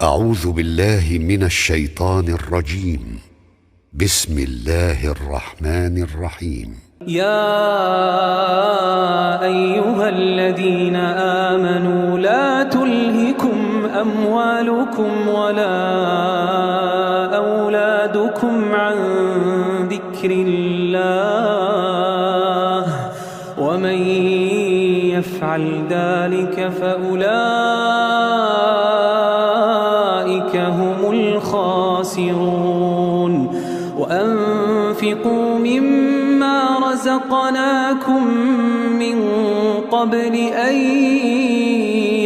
أعوذ بالله من الشيطان الرجيم. بسم الله الرحمن الرحيم. يا أيها الذين آمنوا لا تلهكم أموالكم ولا أولادكم عن ذكر الله ومن يفعل ذلك فأولئك هم الخاسرون. وأنفقوا مما رزقناكم من قبل أن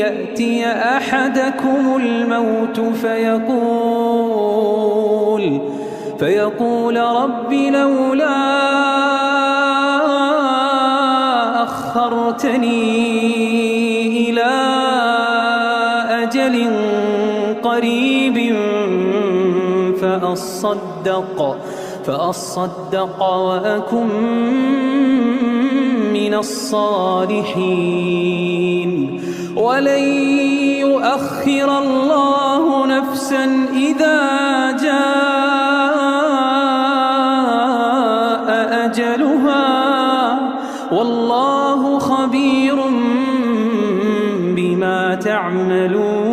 يأتي أحدكم الموت فيقول رب لولا أخرتني إلى أجل قريب فأصدق وأكن من الصالحين. ولن يؤخر الله نفسا إذا جاء أجلها والله خبير بما تعملون.